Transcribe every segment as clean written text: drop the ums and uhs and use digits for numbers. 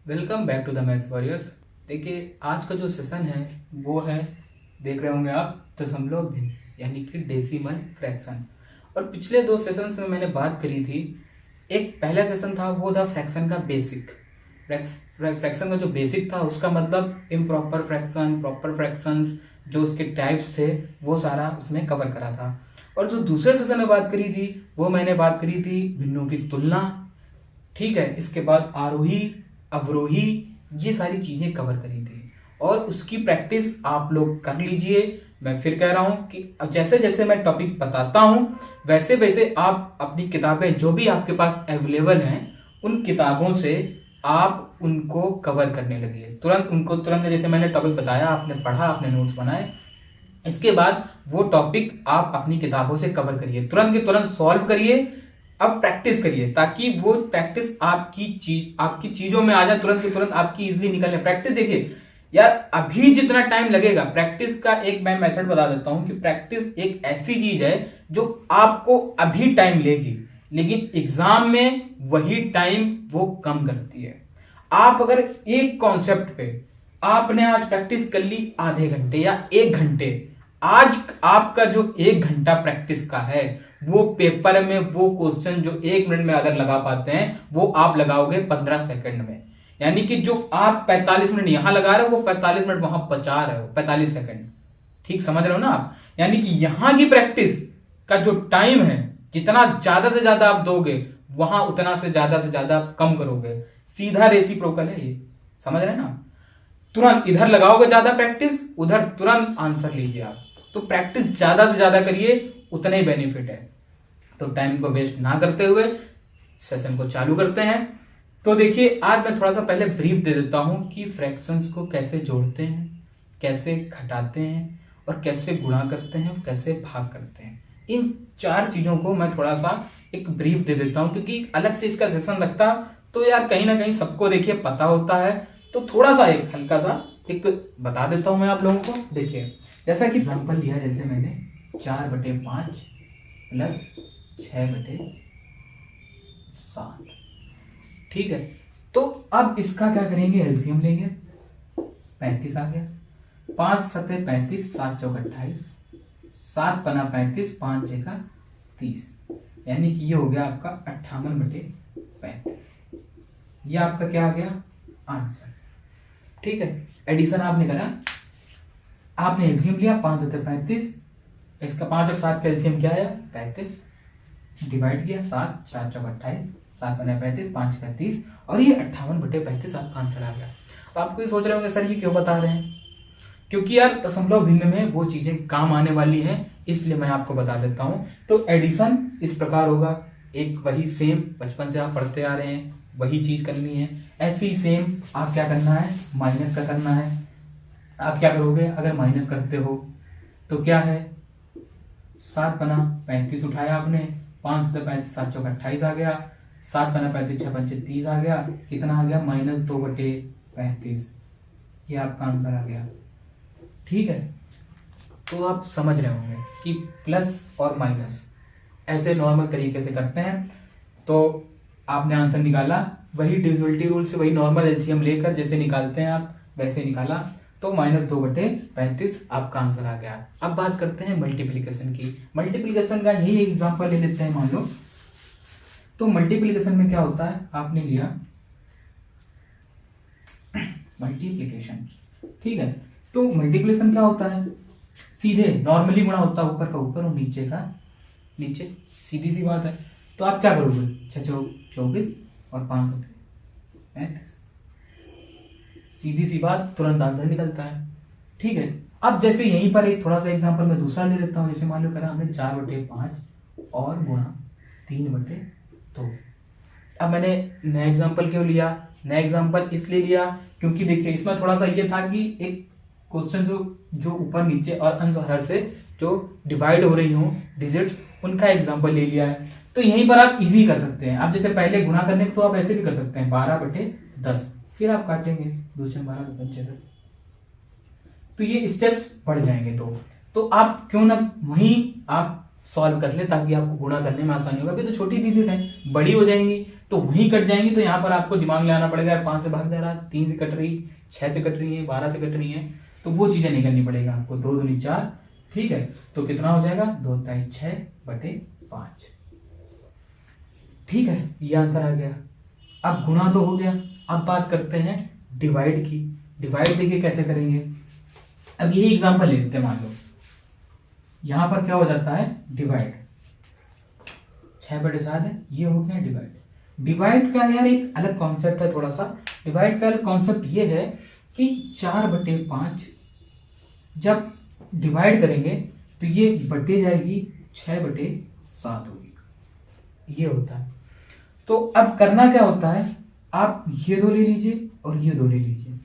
Welcome back to the maths warriors. देखिए आज का जो सेशन है वो है, देख रहे होंगे आप, दशमलव भिन्न यानी कि डेसिमल फ्रैक्शन। और पिछले दो सेशंस में मैंने बात करी थी। एक पहला सेशन था वो था फ्रैक्शन का बेसिक। फ्रैक्शन का जो बेसिक था उसका मतलब इम्प्रॉपर फ्रैक्शन, प्रॉपर फ्रैक्शंस, जो उसके टाइप्स थे वो सारा उसमें कवर करा था। और जो दूसरे सेशन में बात करी थी वो मैंने बात करी थी भिन्नों की तुलना। ठीक है, इसके बाद आरोही, अवरोही, ये सारी चीजें कवर करी थी और उसकी प्रैक्टिस आप लोग कर लीजिए। मैं फिर कह रहा हूं कि अब जैसे जैसे मैं टॉपिक बताता हूं वैसे वैसे आप अपनी किताबें जो भी आपके पास अवेलेबल हैं उन किताबों से आप उनको कवर करने लगिए। तुरंत जैसे मैंने टॉपिक बताया, आपने पढ़ा, आपने नोट्स बनाए, इसके बाद वो टॉपिक आप अपनी किताबों से कवर करिए, तुरंत के तुरंत सॉल्व करिए। अब प्रैक्टिस करिए ताकि वो प्रैक्टिस आपकी चीजों में आ जाए, तुरंत के तुरंत आपकी इजीली निकलने। प्रैक्टिस देखिए यार, अभी जितना टाइम लगेगा प्रैक्टिस का, एक मैं मेथड बता देता हूं कि प्रैक्टिस एक ऐसी चीज है जो आपको अभी टाइम लेगी लेकिन एग्जाम में वही टाइम वो कम करती है। आप अगर एक कॉन्सेप्ट पे आपने आज प्रैक्टिस कर ली आधे घंटे या 1 घंटे, आज आपका जो 1 घंटा प्रैक्टिस का है वो पेपर में वो क्वेश्चन जो 1 मिनट में अगर लगा पाते हैं वो आप लगाओगे 15 सेकंड में। यानी कि जो आप 45 मिनट यहां लगा रहे हो वो 45 मिनट वहां बचा रहे हो, 45 सेकंड। ठीक समझ रहे हो ना आप? यानी कि यहां की प्रैक्टिस का जो टाइम है, जितना ज्यादा से ज्यादा आप दोगे वहां उतना से ज्यादा आप कम करोगे। सीधा रेसिप्रोकल है ये, समझ रहे हैं ना? तुरंत इधर लगाओगे ज्यादा प्रैक्टिस, उधर तुरंत आंसर लीजिए आप। तो प्रैक्टिस ज्यादा से ज्यादा करिए, उतना ही बेनिफिट है। तो टाइम को वेस्ट ना करते हुए सेशन को चालू करते हैं। तो देखिए आज मैं थोड़ा सा पहले ब्रीफ दे देता हूं कि फ्रैक्शंस को कैसे जोड़ते हैं, कैसे घटाते हैं और कैसे गुणा करते हैं, कैसे भाग करते हैं। इन 4 चीजों को मैं थोड़ा सा एक ब्रीफ दे देता हूं क्योंकि अलग से इसका सेशन लगता तो यार कहीं ना कहीं सबको देखिए पता होता है। तो थोड़ा सा एक हल्का सा एक बता देता हूं मैं आप लोगों को। देखिए जैसा कि एग्जांपल लिया, जैसे मैंने 4/5 प्लस 6/7। ठीक है, तो अब इसका क्या करेंगे, एलसीएम लेंगे। 35 आ गया, 5 सते 35, 7 चौक 28, 7 पना 35, 5 छेका 30, यानी कि ये हो गया आपका 58/35। ये आपका क्या आ गया आंसर। ठीक है, एडिशन आपने करा, आपने एलसीएम लिया, 5 सते 35, इसका 5 और 7 का एलसीएम क्या आया 35, डिवाइड किया 7, 4 चौक 28, 7 बना 35, 5 का 30 और ये 58/35 आपका आंसर आ गया। तो आपको ये सोच रहे होंगे सर ये क्यों बता रहे हैं? क्योंकि यार दशमलव भिन्न में वो चीजें काम आने वाली हैं, इसलिए मैं आपको बता देता हूं। तो एडिशन इस प्रकार होगा, एक वही सेम बचपन से आप पढ़ते आ रहे हैं वही चीज करनी है। ऐसे ही सेम आप क्या करना है, माइनस का करना है। आप क्या करोगे, अगर माइनस करते हो तो क्या है, 7 बना 35 उठाया आपने, 5 से 35, 7 चौक 28 आ गया, 7 बना 35, 6 पंचे 30 आ गया, कितना आ गया -2/35। ये आपका आंसर आ गया। ठीक है, तो आप समझ रहे होंगे कि प्लस और माइनस ऐसे नॉर्मल तरीके से करते हैं। तो आपने आंसर निकाला, वही डिविजिबिलिटी रूल से, वही नॉर्मल एलसीएम लेकर जैसे निकालते हैं आप वैसे निकाला, तो -2/35 आपका आंसर आ गया। अब बात करते हैं मल्टीप्लिकेशन की। मल्टीप्लिकेशन का यही एग्जांपल ले लेते हैं मान लो। तो मल्टीप्लिकेशन में क्या होता है, आपने लिया मल्टीप्लिकेशन। ठीक है, तो मल्टीप्लिकेशन क्या होता है, सीधे नॉर्मली गुणा होता है, ऊपर का ऊपर और नीचे का नीचे, सीधी सी बात है। तो आप क्या करोगे, 6 चौक 24 और 5 35, सीधी सी बात, तुरंत आंसर निकलता है। ठीक है, अब जैसे यहीं पर एक थोड़ा सा एग्जांपल मैं दूसरा ले लेता हूं। जैसे मान लो करा हमने 4/5 और गुणा 3/2। अब मैंने नया एग्जांपल क्यों लिया, नया एग्जांपल इसलिए लिया क्योंकि देखिए इसमें थोड़ा सा ये था कि एक क्वेश्चन जो ऊपर नीचे और अंश और हर से जो डिवाइड हो रही हो डिजिट्स, उनका एग्जांपल ले लिया है। तो यहीं पर आप इजी कर सकते हैं। आप जैसे पहले गुणा करने तो आप ऐसे भी कर सकते हैं 12/10, फिर आप काटेंगे 2 12 2 5 10, तो ये स्टेप्स बढ़ जाएंगे। तो आप क्यों ना वहीं आप सॉल्व कर ले ताकि आपको गुणा करने में आसानी होगा। अभी तो छोटी डिजिट है, बड़ी हो जाएंगी तो वहीं कट जाएंगी, तो यहाँ पर आपको दिमाग लगाना पड़ेगा, यार 5 से भाग जा रहा, 3 से कट रही, 6 से कट रही है, 12 से कट रही है, तो वो चीजें नहीं करनी पड़ेगा आपको। 2 दूनी 4, ठीक है, तो कितना हो जाएगा 2 टाइम 6/5, ठीक है, ये आंसर आ गया। अब गुणा तो हो गया, अब बात करते हैं डिवाइड की। डिवाइड देखिए कैसे करेंगे। अब यही एग्जांपल ले लेते हैं, मान लो यहां पर क्या हो जाता है डिवाइड, 6/7 है, ये हो गया डिवाइड। डिवाइड का यार एक अलग कॉन्सेप्ट है थोड़ा सा। डिवाइड का कॉन्सेप्ट ये है कि 4/5 जब डिवाइड करेंगे तो ये बटे जाएगी 6/7 होगी, ये होता है। तो अब करना क्या होता है, आप ये 2 ले लीजिए और ये 2 ले लीजिए,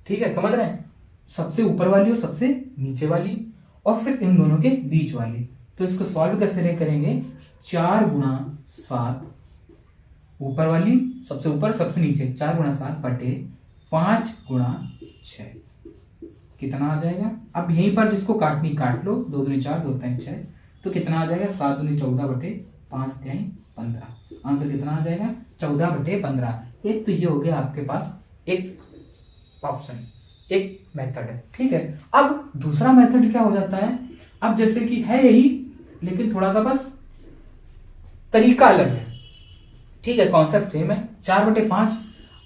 ठीक है, समझ रहे हैं, सबसे ऊपर वाली और सबसे नीचे वाली, और फिर इन दोनों के बीच वाली। तो इसको सॉल्व कैसे करेंगे, 4×7, ऊपर वाली सबसे ऊपर सबसे नीचे, 4×7/5×6, कितना आ जाएगा। अब यहीं पर जिसको काटनी काट लो, 2 दूनी 4, 2 टाइम 6, तो कितना आ जाएगा 7 दूनी 14/5 टाइम 15, आंसर कितना आ जाएगा 14/15। एक तो ये हो गया आपके पास एक ऑप्शन, एक मेथड है, ठीक है। अब दूसरा मेथड क्या हो जाता है, अब जैसे कि है यही लेकिन थोड़ा सा बस तरीका अलग है, ठीक है, कॉन्सेप्ट सेम है, 4/5।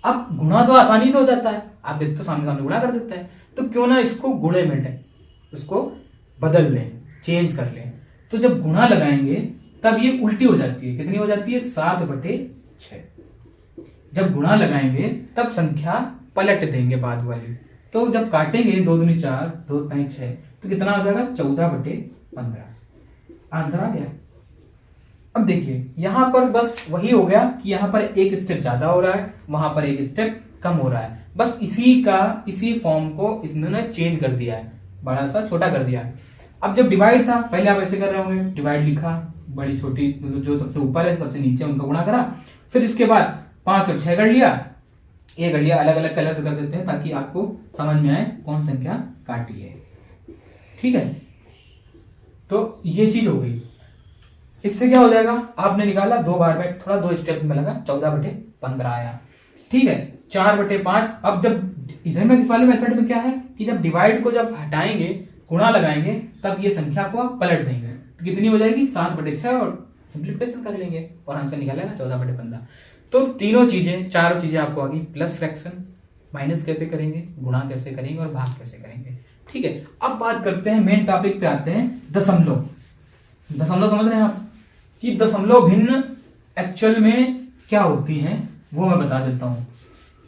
अब गुणा तो आसानी से हो जाता है, आप देखते हो सामने सामने गुणा कर देता है, तो क्यों ना इसको गुणे में उसको बदल लें, चेंज कर लें। तो जब गुणा लगाएंगे तब ये उल्टी हो जाती है, कितनी हो जाती है 7/6। जब गुणा लगाएंगे तब संख्या पलट देंगे बाद वाली, तो जब काटेंगे 2 दूनी 4, 2 टाइम 6, तो कितना हो जाएगा 14/15, आंसर आ गया। अब देखिए यहां पर बस वही हो गया कि यहां पर एक स्टेप ज्यादा हो रहा है, वहां पर एक स्टेप कम हो रहा है, बस इसी फॉर्म को इन्होंने चेंज कर दिया है, बड़ा सा छोटा कर दिया है। अब जब डिवाइड था पहले आप ऐसे कर रहे होंगे, डिवाइड लिखा, बड़ी छोटी जो सबसे ऊपर है सबसे नीचे उनका गुणा करा, फिर इसके बाद 5 और 6 कर लिया, ये कर लिया, अलग अलग कलर से कर देते हैं ताकि आपको समझ में आए कौन संख्या काटी है, ठीक है। तो ये चीज हो गई, इससे क्या हो जाएगा, आपने निकाला 2 बार में, थोड़ा 2 स्टेप में लगा, 14/15 आया, ठीक है। 4/5, अब जब इधर में इस वाले मेथड में क्या है कि जब डिवाइड को जब हटाएंगे गुणा लगाएंगे तब ये संख्या को आप पलट देंगे, तो कितनी हो जाएगी 7/6 और सिंप्लीफिकेशन कर लेंगे और आंसर निकालेगा 14/15। तो तीनों चीजें, चारों चीजें आपको आ गई, प्लस फ्रैक्शन, माइनस कैसे करेंगे, गुणा कैसे करेंगे और भाग कैसे करेंगे, ठीक है। अब बात करते हैं मेन टॉपिक पे आते हैं, दशमलव। दशमलव समझ रहे हैं आप कि दशमलव भिन्न एक्चुअल में क्या होती हैं, वो मैं बता देता हूं।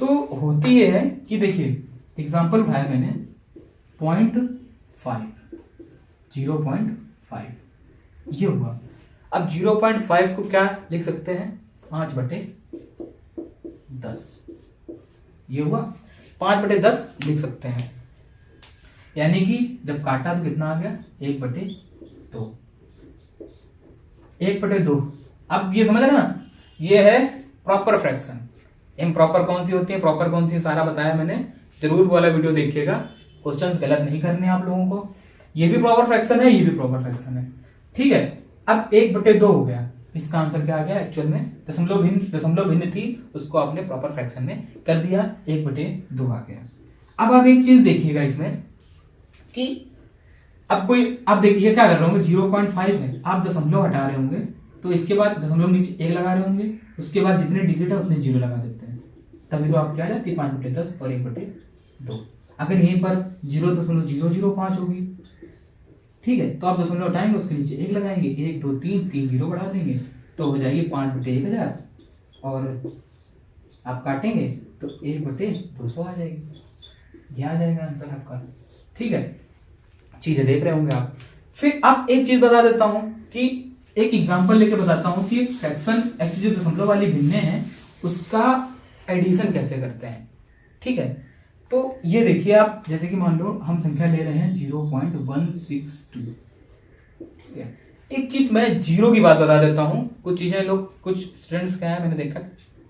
तो होती ये है कि देखिए एग्जांपल उठाया मैंने 0.5, 0.5 ये हुआ। अब 0.5 को क्या लिख सकते हैं, 5/10, ये हुआ 5/10 लिख सकते हैं, यानी कि जब काटा तो कितना आ गया 1/2, 1/2। अब ये समझ रहे ना, ये है प्रॉपर फ्रैक्शन। इम्प्रॉपर कौन सी होती है, प्रॉपर कौन सी, सारा बताया मैंने, जरूर वाला वीडियो देखिएगा, क्वेश्चंस गलत नहीं करने आप लोगों को। ये भी प्रॉपर फ्रैक्शन है, ये भी प्रॉपर फ्रैक्शन है, ठीक है। अब 1/2 हो गया, इसका आंसर क्या आ गया, एक्चुअल में दशमलव भिन्न थी, उसको आपने प्रॉपर फ्रैक्शन में कर दिया, 1/2 आ गया। अब आप एक चीज देखिएगा इसमें कि अब देखिए क्या कर रहे होंगे, 0.5 है, आप दशमलव हटा रहे होंगे तो इसके बाद दशमलव नीचे 1 लगा रहे होंगे, उसके बाद जितने डिजिट है उतने 0 लगा देते हैं, तभी तो आप क्या जाती है 5/10 और 1/2। अगर यहीं पर 0.005 होगी, ठीक है, तो आप दशमलव हटाएंगे, उसके नीचे 1 लगाएंगे, 1 2 3 3 0 बढ़ा देंगे, तो हो जाएगी 5/1000 और आप काटेंगे तो 1/200 आ जाएगी, यह आ जाएगा आंसर आपका, ठीक है। चीजें देख रहे होंगे आप। फिर आप एक चीज बता देता हूं कि एक एग्जांपल लेके बताता हूं कि फ्रैक्शन एक्चुअली जो दशमलव वाली भिन्न है उसका एडिशन कैसे करते हैं, ठीक है। तो ये देखिए आप, जैसे कि मान लो हम संख्या ले रहे हैं 0.162, ठीक है। एक चीज मैं जीरो की बात बता देता हूं, कुछ चीजें लोग, कुछ स्टूडेंट्स क्या है मैंने देखा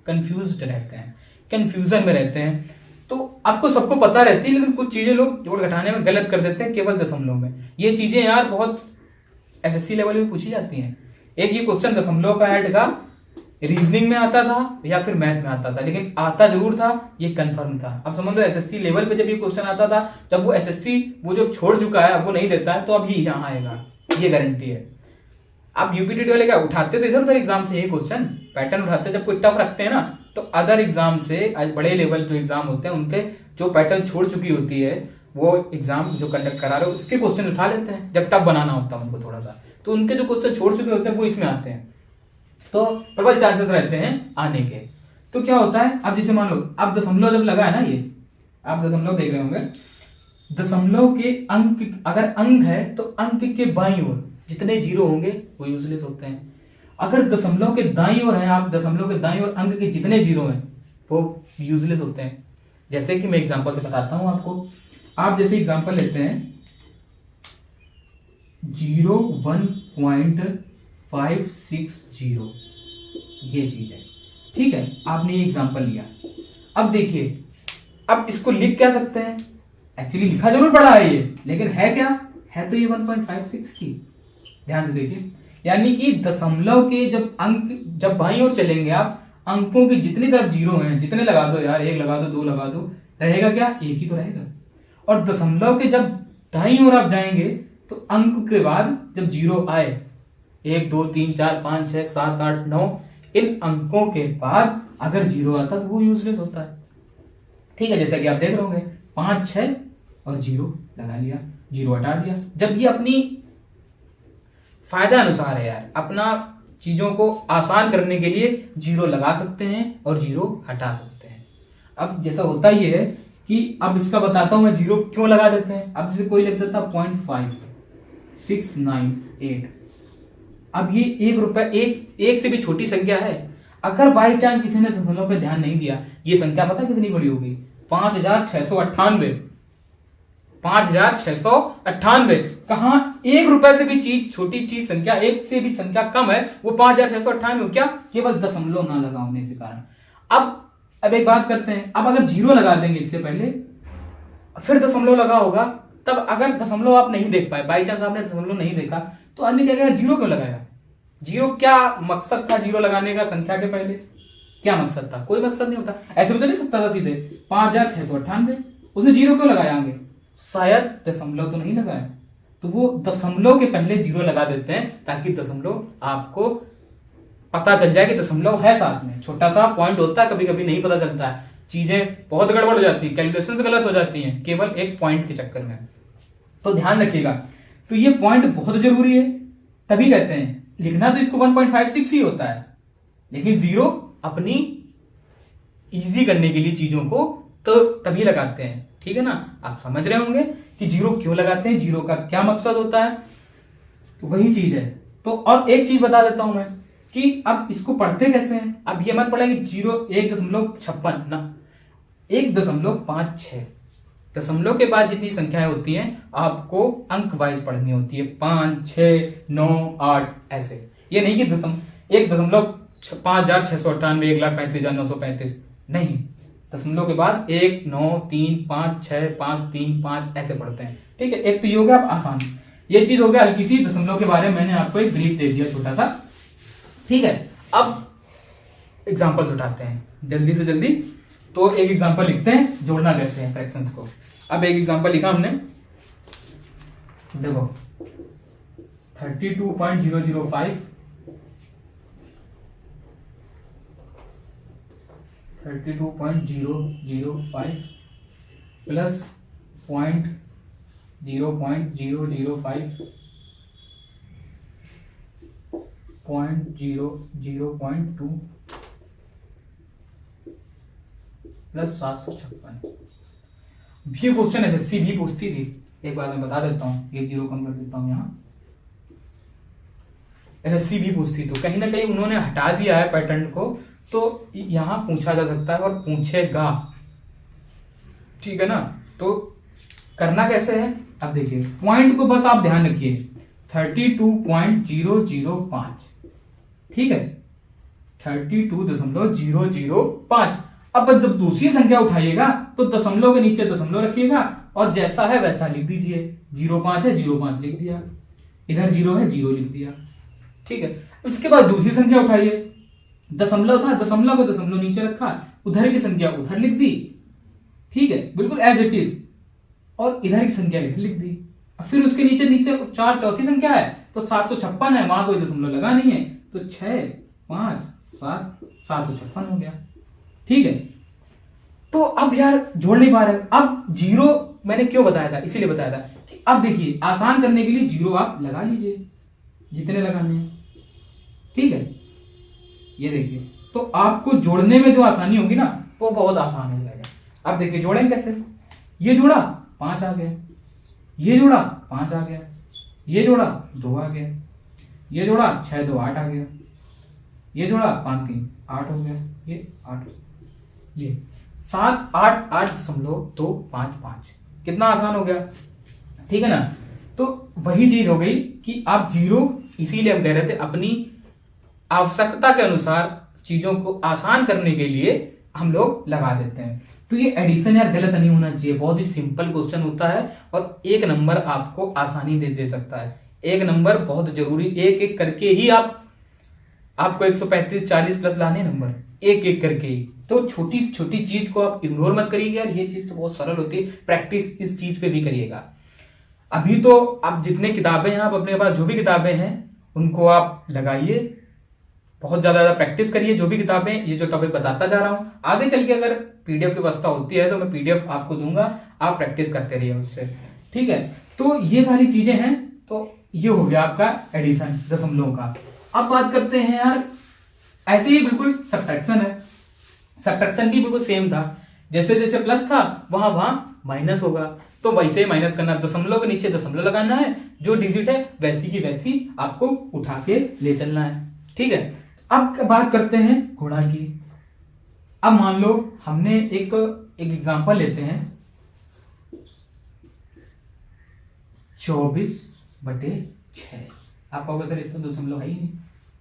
कंफ्यूज्ड रहते हैं, कंफ्यूजन में रहते हैं, तो आपको सबको पता रहती है लेकिन कुछ चीजें लोग जोड़ घटाने में गलत कर देते हैं केवल दशमलव में। ये चीजें यार बहुत एसएससी लेवल में पूछी जाती हैं। एक ये क्वेश्चन दशमलव का ऐड का रीजनिंग में आता था या फिर मैथ में आता था, लेकिन आता जरूर था, ये कंफर्म था। अब समझ लो एसएससी लेवल पे जब ये क्वेश्चन आता था, जब वो एसएससी वो जो छोड़ चुका है अब वो नहीं देता है, तो अब ये यहाँ आएगा, ये गारंटी है। अब यूपीटीटी वाले क्या उठाते थे इधर उधर एग्जाम से ये क्वेश्चन पैटर्न उठाते, जब कोई टफ रखते हैं ना तो अदर एग्जाम से बड़े लेवल जो एग्जाम होते हैं उनके जो पैटर्न छोड़ चुकी होती है वो एग्जाम जो कंडक्ट करा रहे हो उसके क्वेश्चन उठा लेते हैं, जब टफ बनाना होता है उनको थोड़ा सा, तो उनके जो क्वेश्चन छोड़ चुके होते हैं वो इसमें आते हैं, तो प्रबल चांसेस रहते हैं आने के। तो क्या होता है, अब जैसे मान लो अब दशमलव जब लगा है ना, ये आप दशमलव देख रहे होंगे, दशमलव के अंक अगर अंक है तो अंक के बाईं ओर जितने जीरो होंगे वो यूजलेस होते हैं। अगर दशमलव के दाईं ओर है, आप दशमलव के दाईं ओर अंक के जितने जीरो हैं वो यूजलेस होते हैं। जैसे कि मैं एग्जांपल से बताता हूं आपको, आप जैसे एग्जांपल लेते हैं 01.560, ये चीज है, ठीक है, आपने ये एग्जांपल लिया। अब देखिए, अब इसको लिख क्या सकते हैं, एक्चुअली लिखा जरूर पड़ा है ये, लेकिन है क्या, है तो ये 1.56 की। ध्यान से देखिए, यानी कि दशमलव के जब अंक जब बाईं ओर चलेंगे आप, अंकों के जितनी तरफ जीरो हैं, जितने लगा दो यार, 1 लगा दो, 2 लगा दो, रहेगा क्या, एक ही तो रहेगा। और दशमलव के जब दाईं ओर आप जाएंगे तो अंक के बाद जब जीरो आए, 1 2 3 4 5 6 7 8 9, इन अंकों के बाद अगर जीरो आता तो वो यूजलेस होता है, ठीक है। जैसा कि आप देख रहे होंगे 5 6 और जीरो लगा लिया, जीरो हटा दिया। जब ये अपनी फायदा अनुसार है यार, अपना चीजों को आसान करने के लिए जीरो लगा सकते हैं और जीरो हटा सकते हैं। अब जैसा होता ये है कि अब इसका बताता हूं मैं जीरो क्यों लगा देते हैं। अब जैसे कोई लिख देता 0.5698, अब ये 1 रुपए एक से भी छोटी संख्या है। अगर बाई चांस किसी ने दशमलव पे ध्यान नहीं दिया, ये संख्या पता कितनी बड़ी होगी, 5698, 5698। कहां 1 रुपए से भी चीज छोटी चीज संख्या, एक से भी संख्या कम है, वो 5698, क्या केवल दशमलव ना लगा होने के कारण। अब एक बात करते हैं, अब अगर जीरो लगा देंगे इससे पहले, फिर दशमलव लगा होगा, तब अगर दशमलव आप नहीं देख पाए, बाई चांस आपने दशमलव नहीं देखा, तो आदमी क्या कहेगा, जीरो क्यों लगाया, जीरो क्या मकसद था जीरो लगाने का, संख्या के पहले क्या मकसद था, कोई मकसद नहीं होता, ऐसे बता नहीं सकता था सीधे 5698, उसने जीरो क्यों लगाया आगे, शायद दशमलव तो नहीं लगाया, तो वो दशमलव के पहले जीरो लगा देते हैं ताकि दशमलव आपको पता चल जाए कि दशमलव है साथ में। छोटा सा पॉइंट होता है, कभी कभी नहीं पता चलता है, चीजें बहुत गड़बड़ हो जाती है, कैलकुलेशंस गलत हो जाती हैं केवल एक पॉइंट के चक्कर में, तो ध्यान रखिएगा। तो ये पॉइंट बहुत जरूरी है, तभी कहते हैं लिखना तो इसको 1.56 ही होता है, लेकिन जीरो अपनी इजी करने के लिए चीजों को तो तभी लगाते हैं, ठीक है ना। आप समझ रहे होंगे कि जीरो क्यों लगाते हैं, जीरो का क्या मकसद होता है, तो वही चीज है। तो और एक चीज बता देता हूं मैं कि अब इसको पढ़ते कैसे हैं। अब ये मत पढ़ेंगे 1.56 ना, 1.56, दशमलव के बाद जितनी संख्याएं होती हैं आपको अंक वाइज पढ़नी होती है, 5 6 9 8 ऐसे। ये नहीं कि 1.5698, 1,35,935 नहीं, दशमलव के बाद 1 9 3 5 6 5 3 5 ऐसे पढ़ते हैं, ठीक है। एक तो ये हो गया आसान, ये चीज हो गया हल्की सी, दशमलव के बारे में मैंने आपको एक ब्रीफ दे दिया छोटा सा, ठीक है। अब एग्जांपल्स उठाते हैं जल्दी से जल्दी। तो एक एग्जांपल लिखते हैं, जोड़ना कैसे है फ्रैक्शंस को। अब एक एग्जांपल लिखा हमने, देखो 32.005 प्लस 0.005 0.002 प्लस 756। ये क्वेश्चन एसएससी भी पूछती थी, एक बार मैं बता देता हूँ, ये जीरो कम कर देता हूँ यहाँ, एसएससी भी पूछती, तो कहीं ना कहीं उन्होंने हटा दिया है पैटर्न को, तो यहां पूछा जा सकता है और पूछेगा, ठीक है ना। तो करना कैसे है, अब देखिए पॉइंट को बस आप ध्यान रखिए, 32.005, ठीक है, 32.005। अब जब दूसरी संख्या उठाइएगा तो दशमलव के नीचे दशमलव रखिएगा और जैसा है वैसा लिख दीजिए, 05 है 05 लिख दिया, इधर 0 है, 0 लिख दिया। ठीक है, उसके बाद दूसरी संख्या उठाइए, दशमलव था, दशमलव को दशमलव नीचे रखा, उधर की संख्या उधर लिख दी। ठीक है, बिल्कुल एज इट इज, और इधर की संख्या लिख दी। फिर उसके नीचे नीचे 4 चौथी संख्या है तो 756 है, वहां कोई दशमलव लगा नहीं है, तो 6 5 7 756 हो गया। ठीक है, तो अब यार जोड़ नहीं पा रहे, अब 0 मैंने क्यों बताया था, इसीलिए बताया था कि अब देखिए आसान करने के लिए 0 आप लगा लीजिए जितने लगाने हैं। ठीक है, ये देखिए, तो आपको जोड़ने में जो आसानी होगी ना वो बहुत आसान हो जाएगा। अब देखिए जोड़ें कैसे, ये जोड़ा 5 आ गया, ये जोड़ा 5 आ गया, ये जोड़ा 2 आ गया, ये जोड़ा 6 2 8 आ गया, ये जोड़ा 5 3 8 हो गया, ये 8, ये 7 8 8.255, कितना आसान हो गया। ठीक है ना, तो वही चीज हो गई कि आप 0, इसीलिए हम कह रहे थे अपनी आवश्यकता के अनुसार चीजों को आसान करने के लिए हम लोग लगा देते हैं। तो ये एडिशन यार गलत नहीं होना चाहिए, बहुत ही सिंपल क्वेश्चन होता है और 1 नंबर आपको आसानी दे सकता है। 1 नंबर बहुत जरूरी, एक एक करके ही आपको 135 40 प्लस लाने नंबर, एक एक करके ही। तो छोटी छोटी चीज को आप इग्नोर मत करिएगा यार, ये चीज तो बहुत सरल होती है, प्रैक्टिस इस चीज पे भी करिएगा। अभी तो आप जितने किताबें हैं, आप अपने पास जो भी किताबें हैं उनको आप लगाइए, बहुत ज्यादा प्रैक्टिस करिए, जो भी किताबें ये जो टॉपिक बताता जा रहा हूं। आगे चल के अगर पीडीएफ की व्यवस्था होती है तो मैं पीडीएफ आपको दूंगा, आप प्रैक्टिस करते रहिए उससे। ठीक है, तो ये सारी चीजें हैं, तो ये हो गया आपका एडिशन दशमलव का। अब बात करते हैं यार, ऐसे ही बिल्कुल सब्ट्रैक्शन है, सब्ट्रैक्शन भी बिल्कुल सेम था, जैसे जैसे प्लस था वहां माइनस होगा, तो वैसे ही माइनस करना, दशमलव के नीचे दशमलव लगाना है, जो डिजिट है वैसी की वैसी आपको उठा के ले चलना है। ठीक है, अब बात करते हैं गुणा की। अब मान लो हमने एक एग्जांपल लेते हैं, 24/6। आप कहोगे सर इसका दशमलव है ही नहीं,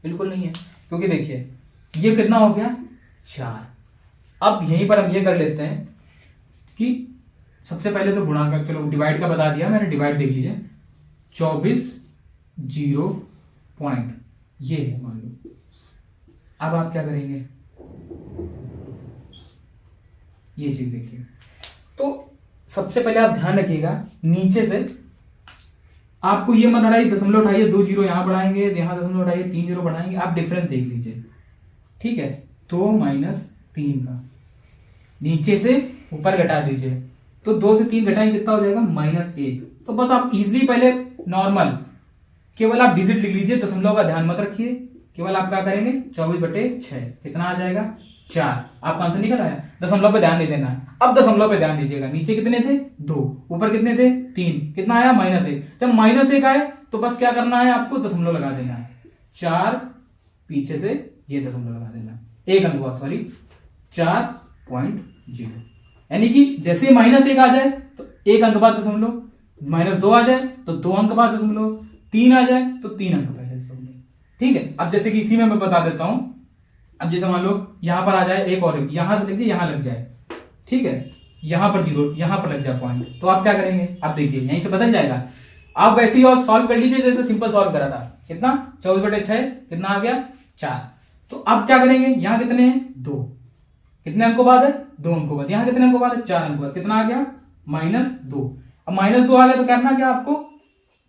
बिल्कुल नहीं है, क्योंकि देखिए ये कितना हो गया 4। अब यहीं पर हम ये कर लेते हैं कि सबसे पहले तो गुणा कर, चलो डिवाइड का बता दिया मैंने, डिवाइड देख लीजिए, 24 0 पॉइंट ये है मान लो। अब आप क्या करेंगे, ये चीज देखिए, तो सबसे पहले आप ध्यान रखिएगा नीचे से आपको ये मत हटाइए, दशमलव उठाइए, 2 0 यहां बढ़ाएंगे, यहां दशमलव उठाइए, 3 0 बढ़ाएंगे, आप डिफरेंस देख लीजिए। ठीक है, 2 - 3 का नीचे से ऊपर घटा दीजिए, तो 2 से 3 घटाएंगे कितना हो जाएगा -1। तो बस आप इजीली पहले नॉर्मल केवल आप डिजिट लिख लीजिए, दशमलव का ध्यान मत रखिए, केवल आप क्या करेंगे 24/6 कितना आ जाएगा 4। आपका आंसर निकल आया, दशमलव पे ध्यान नहीं देना है। अब दशमलव पे ध्यान दीजिएगा, नीचे कितने थे 2, ऊपर कितने थे 3, कितना आया -1। जब -1 आए तो बस क्या करना है, आपको दशमलव लगा देना है, 4 पीछे से ये दशमलव लगा देना है, एक अंक बाद, सॉरी 4.0, यानी कि जैसे -1 आ जाए तो एक अंक बाद दशमलव, -2 आ जाए तो 2 अंक बाद दशमलव, 3 आ जाए तो 3 अंक पहले दशमलव। ठीक है, अब जैसे कि इसी में मैं बता देता हूं, अब जैसे मान लो यहां पर आ जाए एक और, यहां से लेके यहां लग जाए, ठीक है, यहां पर 0, यहां पर लग जाए पॉइंट, तो आप क्या करेंगे, आप देखिए यहीं से बदल जाएगा। आप वैसे ही और सॉल्व कर लीजिए जैसे सिंपल सॉल्व करा था, कितना 24/6 कितना आ गया 4। तो अब क्या करेंगे, यहां कितने हैं 2, कितने अंकों बाद है 2 अंकों बाद, यहां कितने अंकों बाद है 4 अंकों बाद, कितना आ गया -2। अब -2 आ गया तो करना क्या, आपको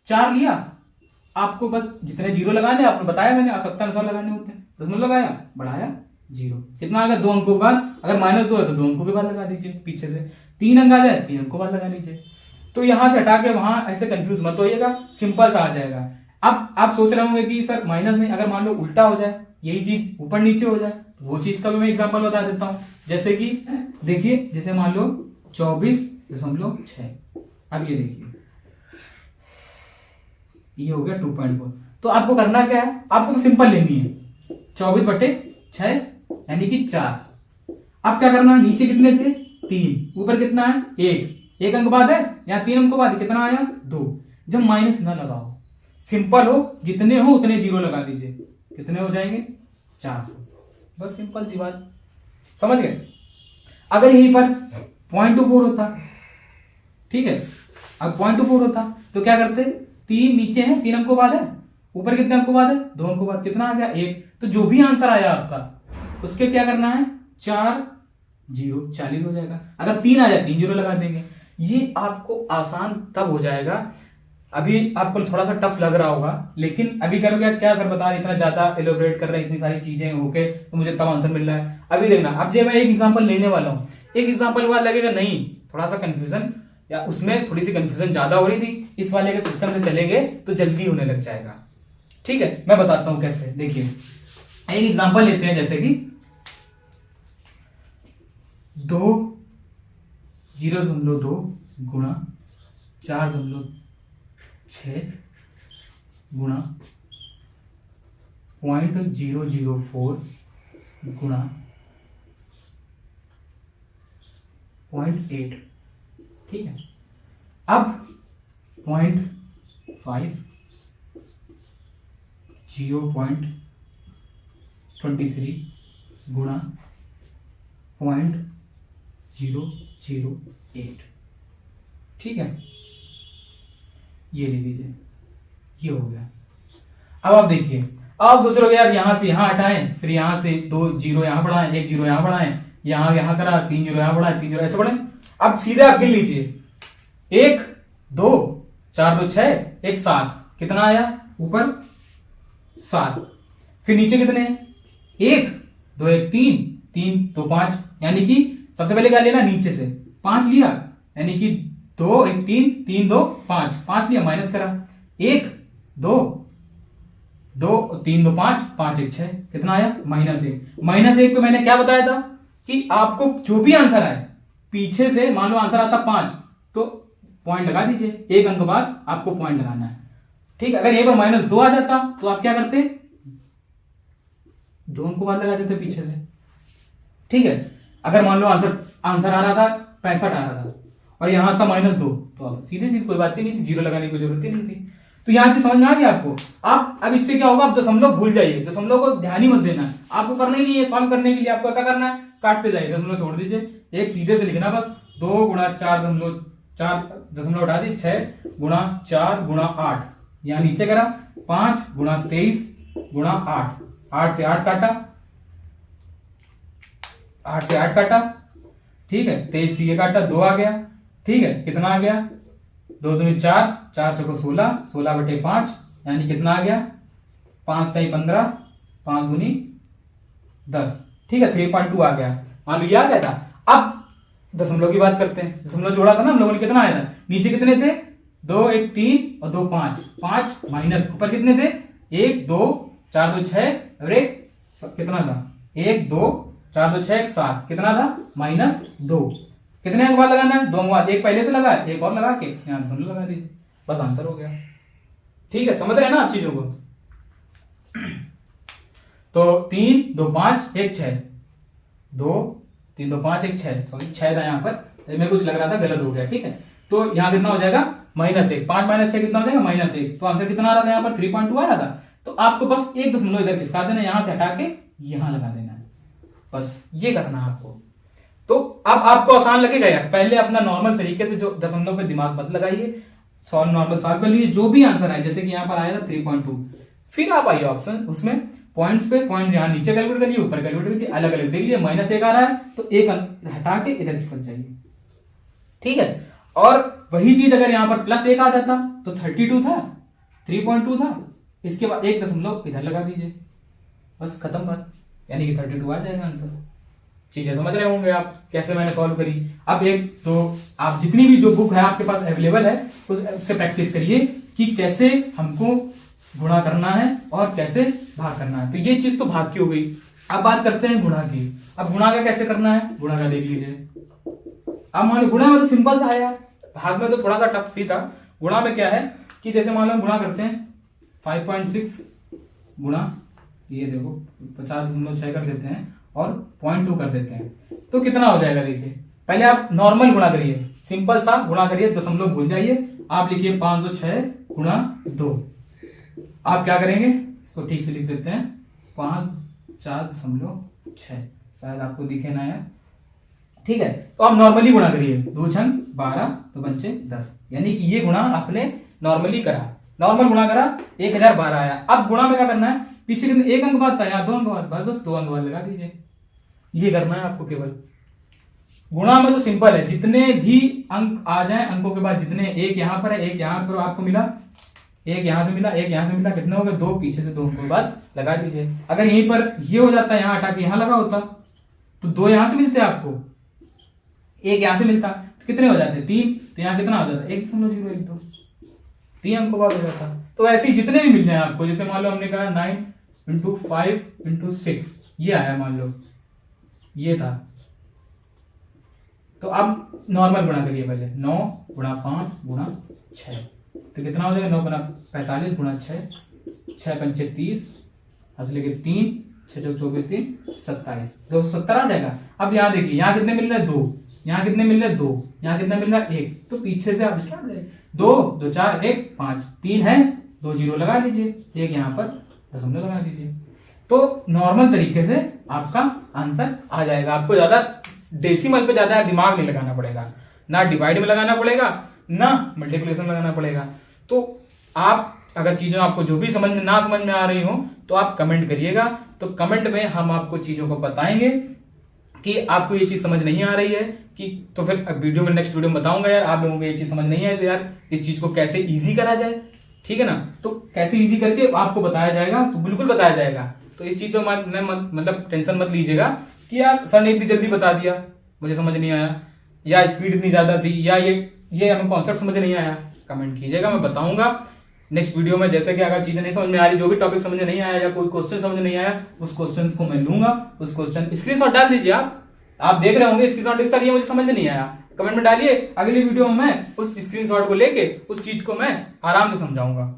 4 लिया, आपको बस जितने 0 लगाने आपने बताया मैंने, आवश्यकता अनुसार लगाने होते हैं, दशमलव लगाया बढ़ाया 0, कितना आ गया 2 अंकों बाद। अगर -2 है तो 2 अंकों के बाद लगा दीजिए, पीछे से 3 अंक आ जाए 3 अंकों बाद लगा लीजिए। तो यहां से हटा के वहां ऐसे कंफ्यूज मत होइएगा, सिंपल सा आ जाएगा। अब आप सोच रहे होंगे कि सर माइनस नहीं, अगर मान लो उल्टा हो जाए, यही चीज ऊपर नीचे हो जाए, तो वो चीज का भी मैं एग्जांपल बता देता हूं। जैसे कि देखिए, जैसे मान लो 24.6, अब ये देखिए ये हो गया 2.4। तो आपको करना क्या है, आपको सिंपल लेनी है 24/6 यानी कि 4। अब क्या करना है, नीचे कितने थे 3, ऊपर कितना है 1 अंक बाद है, यहाँ 3 अंकों बाद कितना आया 2। जब माइनस ना लगाओ, सिंपल हो, जितने हो उतने 0 लगा दीजिए, कितने हो जाएंगे 400, बस सिंपल सी बात, समझ गए। अगर यहीं पर 0.24 होता, ठीक है, अब 0.24 होता तो क्या करते, 3 नीचे है, 3 अंकों बाद है, ऊपर कितने अंकों बाद है, 2 अंकों बाद, कितना आ गया 1। तो जो भी आंसर आया आपका उसके क्या करना है, 4 0 40 हो जाएगा। अगर 3 आ जाए 3 0 लगा देंगे। ये आपको आसान तब हो जाएगा, अभी आपको थोड़ा सा टफ लग रहा होगा, लेकिन अभी करोगे क्या सर बता रहे इतना ज्यादा एलोबरेट कर रहे हैं, इतनी सारी चीजें होके तो मुझे तब आंसर मिल रहा है। अभी देखना, अब जब मैं एक एग्जांपल लेने वाला हूं, एक एग्जांपल के बाद लगेगा नहीं थोड़ा सा कंफ्यूजन, या उसमें थोड़ी सी कंफ्यूजन ज्यादा हो रही थी, इस वाले के सिस्टम से चलेंगे तो जल्दी होने लग जाएगा। ठीक है, मैं बताता हूं कैसे। देखिए एक एग्जांपल लेते हैं, जैसे कि 2.02 गुणा 4.6 गुणा 0.004 गुणा 0.8। ठीक है, अब 0.5 0.23 गुणा 0.008। ठीक है, ये ले लीजिए, ये हो गया। अब आप देखिए, आप सोच रहे हो यार यहां से यहां हटाएं, फिर यहां से 2 0 यहां बढ़ाएं, 1 0 यहां बढ़ाएं, यहां करा 3 0 यहां बढ़ाएं, 3 0 ऐसे बढ़ाएं। अब सीधे आप गिन लीजिए, 1 2 4 2 6 1 7, कितना आया ऊपर 7, फिर नीचे कितने हैं 1 2 1 3 3 2 5, यानी कि सबसे पहले क्या लेना, नीचे से 5 लिया, यानी कि 2 1 3 3 2 5 5 लिया, माइनस करा 1 2 2 3 2 5 5 1 6, कितना आया -1। -1 पे मैंने क्या बताया था कि आपको जो भी आंसर आए पीछे से, मान लो आंसर आता 5 तो पॉइंट लगा दीजिए, एक अंक बाद आपको पॉइंट लगाना है। ठीक है, अगर यहीं पर -2 आ जाता तो आप क्या करते, 2 अंक बाद लगा देते पीछे से। ठीक है, अगर मान लो आंसर आ रहा था 65 आ रहा था और यहां था -2, तो अब सीधे सीधे कोई बात ही नहीं थी, 0 लगाने की जरूरत ही नहीं थी। तो यहां से समझ में आ गया आपको। आप अब इससे क्या होगा, आप दशमलव भूल जाइए, दशमलव को ध्यान ही मत देना, आपको करना ही नहीं है। सॉल्व करने के लिए आपको क्या करना है, काटते जाइए, दशमलव छोड़ दीजिए, एक सीधे से लिखना बस, 2 गुणा 4 दशमलव हटा दी, 6 गुणा 4 गुणा 8, यहां नीचे करा 5 गुणा 23 गुणा 8, 8 से 8 काटा, 8 से 8 काटा। ठीक है, 23 से काटा, 2 आ गया। ठीक है, कितना आ गया, 2 दूनी 4 4 चौको 16 16 बटे 5, यानी कितना आ गया 5 ताई 15 5 दूनी 10। ठीक है, 3.2 आ गया, मान लो ये आ गया था। अब दशमलव की बात करते हैं, दशमलव जोड़ा था ना हम लोगों ने, कितना आया था, नीचे कितने थे 2 1 3 और 2 5 5 माइनस ऊपर कितने थे 1 2 4 2 6 और 1 कितना था 1 2 4 2 6 1 7, कितना था -2। कितने अंक बाद लगाना है, 2 अंक बाद, एक पहले से लगा, एक और लगा के यहां दशमलव लगा दीजिए, बस आंसर हो गया। ठीक है, समझ रहे हैं ना आप चीजों को। तो 3 2 5 1 6 2 3 2 5 1 6, सॉरी 6 था यहाँ पर, मेरे कुछ लग रहा था गलत हो गया। ठीक है, तो यहाँ कितना हो जाएगा -1, 5 - 6 कितना हो जाएगा -1, तो आंसर कितना आ रहा था यहाँ पर 3.2 आ रहा था। तो आपको बस एक दशमलव इधर खिसका देना, यहां से हटा के यहां लगा देना है, बस ये करना है आपको। तो अब आपको आसान लगेगा यार, पहले अपना नॉर्मल तरीके से जो दशमलव पे दिमाग मत लगाइए, नॉर्मल सॉल्व कर लीजिए, जो भी आंसर आए, जैसे कि यहाँ पर आया था 3.2, फिर आप आइए ऑप्शन, उसमें पॉइंट्स पे पॉइंट यहाँ नीचे कैलकुलेट करिए, ऊपर कैलकुलेट करिए, अलग अलग देख लीजिए, -1 आ रहा है तो एक अंक हटा के इधर खिसक जाइए। ठीक है, और वही चीज अगर यहाँ पर +1 आ जाता तो 32 था, 3.2 था, इसके बाद एक दशमलव इधर लगा दीजिए, बस खत्म बात, यानी कि 32 आ जाएगा आंसर। चीजें समझ रहे होंगे आप कैसे मैंने सॉल्व करी। अब एक तो आप जितनी भी जो बुक है आपके पास अवेलेबल है उससे प्रैक्टिस करिए कि कैसे हमको गुणा करना है और कैसे भाग करना है। तो ये चीज तो भाग की हो गई। अब बात करते हैं गुणा की। अब गुणा का कैसे करना है, गुणा का देख लीजिए। अब मान लो गुणा में तो सिंपल सा आया, भाग में तो थोड़ा सा टफ ही था। गुणा में क्या है कि जैसे मान लो गुणा करते हैं 5.6 गुणा, ये देखो 50.6 कर देते हैं और 0.2 कर देते हैं, तो कितना हो जाएगा देखिए। पहले आप नॉर्मल गुणा करिए, सिंपल सा गुणा करिए, दशमलव भूल जाइए। आप लिखिए 506 गुणा 2। आप क्या करेंगे, इसको ठीक से लिख देते हैं 5.4.6, शायद आपको दिखे ना यार। ठीक है, तो आप नॉर्मली गुणा करिए, 2 छंग 12 तो 5 10, यानी कि ये गुणा आपने नॉर्मली करा। नॉर्मल गुणा करा 1012 आया। अब गुणा में क्या करना है, पीछे कितने एक अंक बाद था, यहाँ 2 अंक बाद, बस 2 अंक बाद लगा दीजिए। ये करना है आपको केवल। गुणा में तो सिंपल है, जितने भी अंक आ जाए, अंकों के बाद जितने, एक यहाँ पर है, एक यहाँ पर आपको मिला, एक यहाँ से मिला, एक यहाँ से मिला, कितने हो गए 2, पीछे से 2 अंकों के बाद लगा दीजिए। अगर यहीं पर ये हो जाता है, यहाँ हटा के यहाँ लगा होता तो 2 यहाँ से मिलते आपको, एक यहाँ से मिलता तो कितने हो जाते 3, तो यहाँ कितना हो जाता 1.012, 3 अंकों बाद हो जाता। तो ऐसे ही जितने भी मिल जाए आपको, जैसे मान लो हमने कहा 9 × 5 × 6 ये आया, मान लो ये था, तो अब नॉर्मल गुणा करिए पहले, 9 × 5 × 6 तो कितना हो जाएगा, 9 × 45 × 6, 6 × 5 = 30, हंस लेके 3, 6 × 4 = 3, 27, 270 आ जाएगा। अब यहाँ देखिए, यहाँ कितने मिल रहे हैं 2, यहाँ कितने मिल रहे हैं 2, यहाँ कितना मिल रहा है 1, तो पीछे से आप स्टार्ट करें, 2 2 4 1 5, 3 है, 2 0 लगा लीजिए, एक यहाँ पर दशमलव लगा लीजिए, तो नॉर्मल तरीके से आपका आंसर आ जाएगा। आपको ज्यादा डेसिमल पे ज्यादा दिमाग नहीं लगाना पड़ेगा, ना डिवाइड में लगाना पड़ेगा, ना मल्टीप्लिकेशन में लगाना पड़ेगा। तो आप अगर चीजें आपको जो भी समझ में ना समझ में आ रही हो तो आप कमेंट करिएगा, तो कमेंट में हम आपको चीजों को बताएंगे कि आपको ये चीज समझ नहीं आ रही है कि, तो फिर वीडियो में नेक्स्ट वीडियो में बताऊंगा यार आप लोगों को ये चीज समझ नहीं है तो यार इस चीज को कैसे इजी करा जाए, ठीक है ना। तो कैसे इजी करके आपको बताया जाएगा, तो बिल्कुल बताया जाएगा। तो इस चीज पे मतलब टेंशन मत लीजिएगा कि यार सर ने इतनी जल्दी बता दिया, मुझे समझ नहीं आया, या स्पीड इतनी ज्यादा थी, या ये हमें कॉन्सेप्ट समझ नहीं आया। कमेंट कीजिएगा, मैं बताऊंगा नेक्स्ट वीडियो में। जैसे कि अगर चीजें नहीं समझ में आ रही, जो भी टॉपिक समझ में नहीं आया या कोई क्वेश्चन समझ में नहीं आया, उस क्वेश्चन को मैं लूंगा, उस क्वेश्चन स्क्रीनशॉट डाल दीजिए। आप देख रहे होंगे स्क्रीनशॉट, सर ये मुझे समझ में नहीं आया, कमेंट में डालिए, अगली वीडियो में मैं उस स्क्रीनशॉट को लेके उस चीज को मैं आराम से समझाऊंगा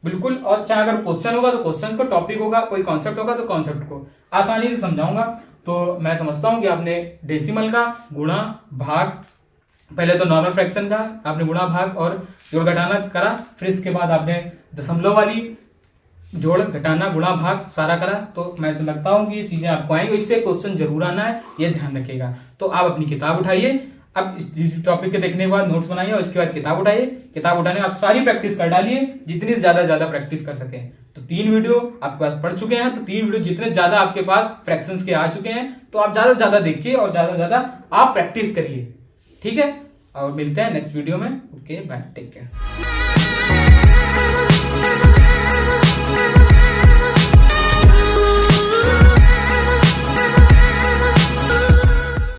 बिल्कुल। और चाहे अगर क्वेश्चन होगा तो क्वेश्चन को, टॉपिक होगा, कोई कॉन्सेप्ट होगा तो कॉन्सेप्ट को आसानी से समझाऊंगा। तो मैं समझता हूं कि आपने डेसिमल का गुणा भाग, पहले तो नॉर्मल फ्रैक्शन का आपने गुणा भाग और जोड़ घटाना करा, फिर इसके बाद आपने दशमलव वाली जोड़ घटाना गुणा भाग सारा करा। तो मैं तो लगता हूं कि ये चीजें आपको आएंगी, इससे क्वेश्चन जरूर आना है, ये ध्यान रखिएगा। तो आप अपनी किताब उठाइए, अब इस टॉपिक के देखने के बाद नोट्स बनाइए और उसके बाद किताब उठाइए, किताब उठाने आप सारी प्रैक्टिस कर डालिए, जितनी ज्यादा प्रैक्टिस कर सके। तो 3 वीडियो आपके पास पढ़ चुके हैं, तो 3 वीडियो जितने ज्यादा आपके पास फ्रैक्शंस के आ चुके हैं, तो आप ज्यादा से ज्यादा देखिए और ज्यादा से ज्यादा आप प्रैक्टिस करिए, ठीक है। और मिलते हैं नेक्स्ट वीडियो में। Okay bye, take care.